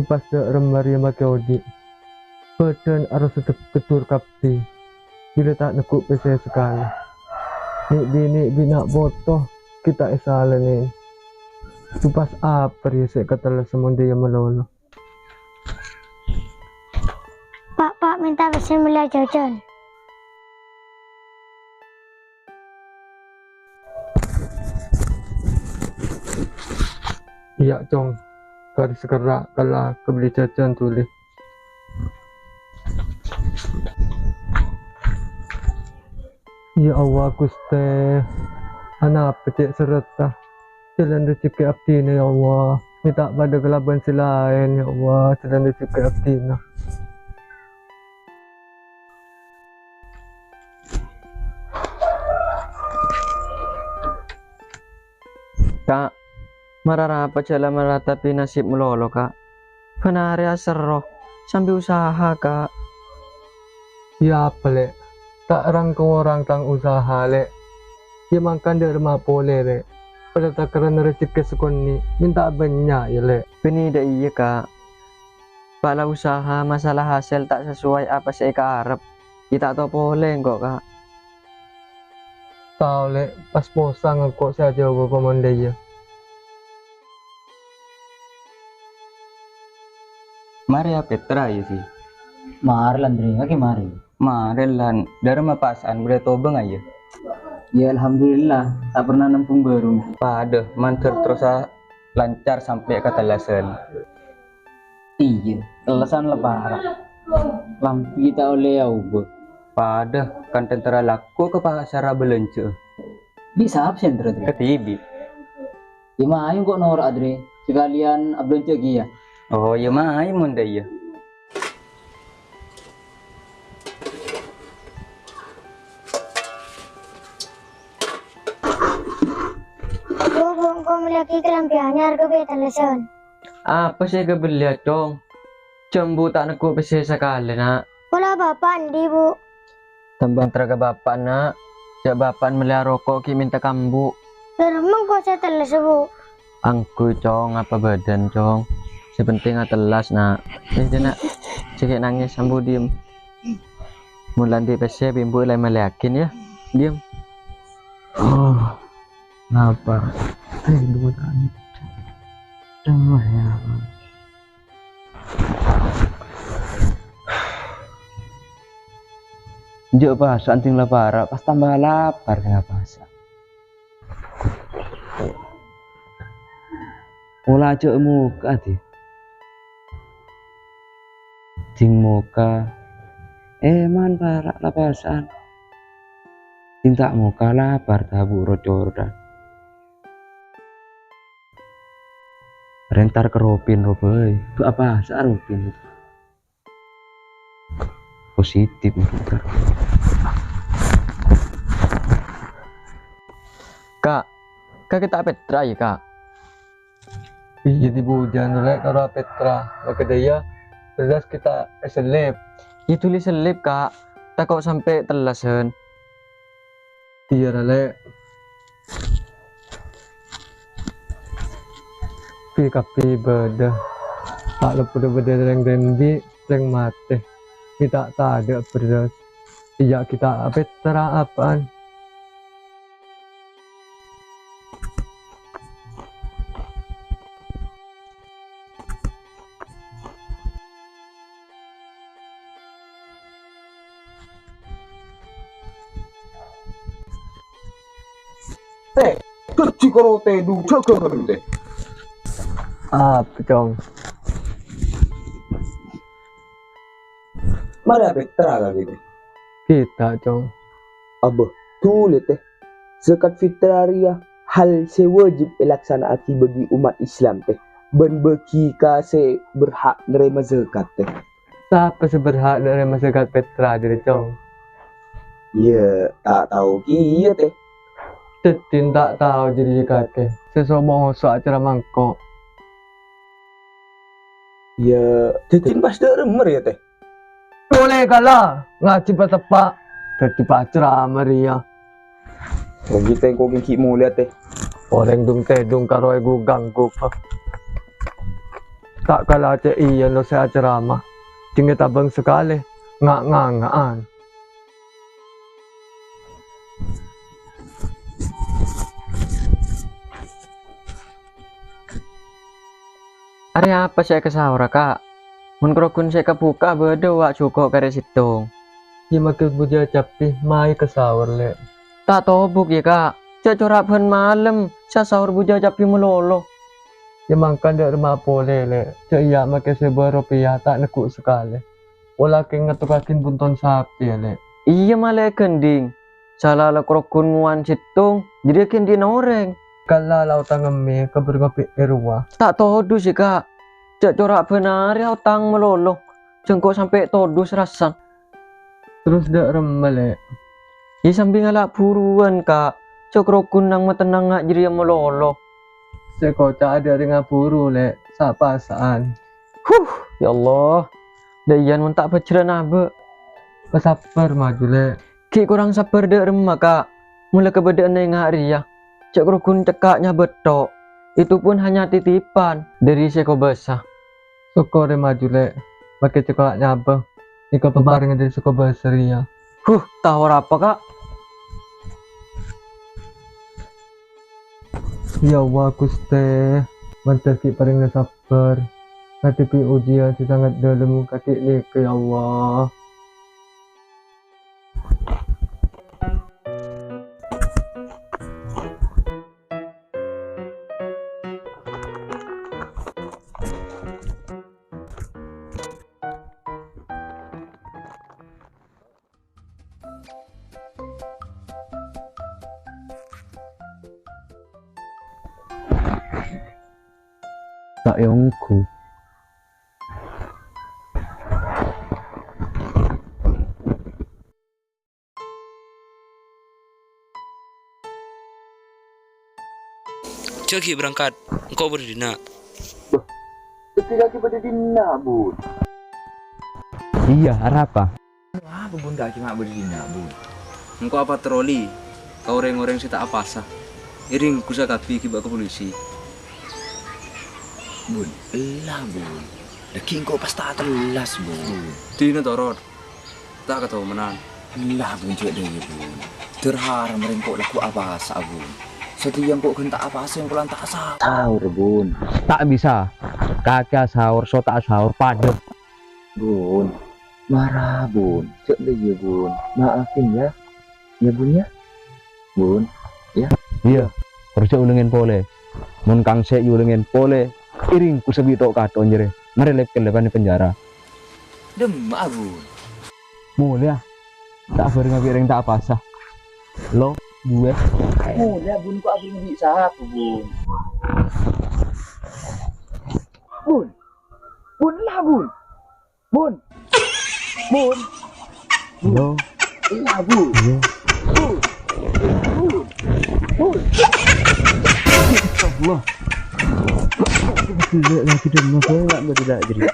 Pas dak rembar yang pakai odi badan harus tetap ketur kapti bila tak nekuk PC sekali nik bina botoh kita isalenin pas apa ya saya kata semua dia melolo. Pak minta bismillah jajan. Iya cong garis gerak kalau kebeli jajan tulis. Ya Allah Gusti anak pecik serta jalan rezeki abdina ya Allah minta pada kelaban selain ya Allah jalan rezeki abdina. Kak, marah apa jalan meratapi nasib melolo kak? Penari asero sambil usaha kak. Ya apa lek tak rangkau orang tang usaha lek ya makan dari mapole lek pada tak kerana rezeki sekoni minta banyak ya lek. Ini dah iya kak. Pala usaha masalah hasil tak sesuai apa saya karep. Kita tak boleh kok kak. Tahu lek pas posang kok saya jawab pemandai ya. Mari ya Petra ya sih. Mari Landri, lagi mari. Mari lan, dari mapasan boleh tobeng aja. Ya alhamdulillah, tak pernah nempung baru. Pada manter terus lancar sampai ke Talasan. Iya, telesan lebaran. Lampi kita oleh Aubo. Pada kan tentara laku ke pasar belanja. Bisa absen terus. Ketibi. Ya mayu kok norak Adri. Sekalian belanja lagi ya. Oh ya mai mun dah ya. Kau lagi kelampiannya harga beta leson. Apa sih kebeli dong? Cembu tak nak besi sekali nak. Pola bapak di bu. Tembang teraga bapak nak. Cak bapak melihara rokok ki minta kambu. Teremang kau saya teles bu. Angku cong apa badan cong. Sepenting telas nak. Ini nak. Cekik nangis sambu diem. Mulan di pesi bimbu lai meliakin ya. Diem. Oh kenapa? Dua tani. Oh ya. Jok bahasa anting lapar, pas tambah lapar nggak bahasa. Mula jok muka di. Jing muka. Man parak lapasan. Tinta muka lapar tabu roda. Rentar keropin roboy. Itu apa? Saropin itu. Positif rentar. Kak kita Petra ya kak. Iya di bujan lek karo Petra. Maka dia jelas kita seleb. Ya tulis selip kak. Tak kok sampai telasan. Iya lek. Kapi beda. Tak lepas beda yang dendi yang mati. Kita tak ada beras. Iya kita Petra apaan? Kecil kalau tedu jaga kan teh. Apa cong? Mana Petra kan gitu. Kita cong. Abah tulis teh. Zakat fitrariah hal sewajib dilaksanakan bagi umat Islam teh. Ben bagi kase berhak nerima zakat teh. Siapa seberhak dari masyarakat Petra dari cong? Ya tak tahu iya teh. Cetin tak tahu jadi kakek. Sesomong sok acara mangkok. Ya cacing pas deremer ya teh. Boleh kalah ngaji tepak. Dadi paceramah Ria. Lagi teh kok ki mulia teh. Orang dung tedung karo ego ganggu pa. Tak kala ce iya lo sa ceramah. Tinggal tabang sekali. Ngaan. Ari apa saya ke sahur kak? Mun krokun saya kebuka bedo wak cukup kare situng. Ya makin buja capi mai ke sahur le. Tak tobuk ya kak. Cak corak pen malam. Saya sahur buja capi melolo. Ya makan dak rumah pole le. Cak iya makin seberopiah tak nekuk sekali. Ola ke ngatukakin bunton sapi le. Iya malah kending. Salah lah krokun nguan situng. Jadi kending oreng. Kala lau tangeme ke bergopi erwa. Tak todus ya kak. Cak corak benar ya utang melolo. Jengkok sampai todus rasan. Terus dak remele. Ya sambil ngalak buruan kak. Cak krokun nang metenang ngak jadi yang melolo. Sekota ada dengan buru le. Sapasaan. Ya Allah. Dayan mun tak pacaran abe. Kesaper maju le. Ki kurang sabar dek remah kak. Mulai kebedaan yang hari ya. Cak krokun cekaknya betok. Itu pun hanya titipan dari seko besar. Syukur maju le. Pakai cekak nyabah. Ika pebarengan dari suku besar ya. Tahu apa kak? Ya Allah Gusti. Mantap paling sabar. Hadapi ujian si sangat dalam katik ni ke ya Allah. Tak yongku. Cagi berangkat, engkau berdina. Ketika kita berdina, Bun. Iya, apa? Apa bun dak cuma berdina bun. Engkau apa troli? Kau orang-orang sih tak apa sah. Iring kusa kapi kiba ke polisi. Bun, lah bun. Daki kau pas tak telas bun. Dina torot. Tak ketahu menan. Lah bun cek deh bun. Terharam merengkok laku apa sah bun. Setiap kau kan tak apa sah yang pulang tak sah. Sahur bun. Tak bisa. Kakak sahur, so tak sahur padet. Bun, marah bun. Cek deh ya bun. Maafin ya. Ya bun ya. Bun, ya. Iya. Harusnya ulangin pole. Mun kang se ulangin pole. Iring ku sebito katon jere. Mari lep ke depan penjara. Demak bun. Mulia. Tak bereng tak apa sah. Lo, gue. Mulia bun kok abis bisa apa bun. Bun. Bun lah bun. Bun. Bun. Lo, Lah bun. yo. Bun. Bun. Bun. Allah. Tidak lagi dan tidak jadi.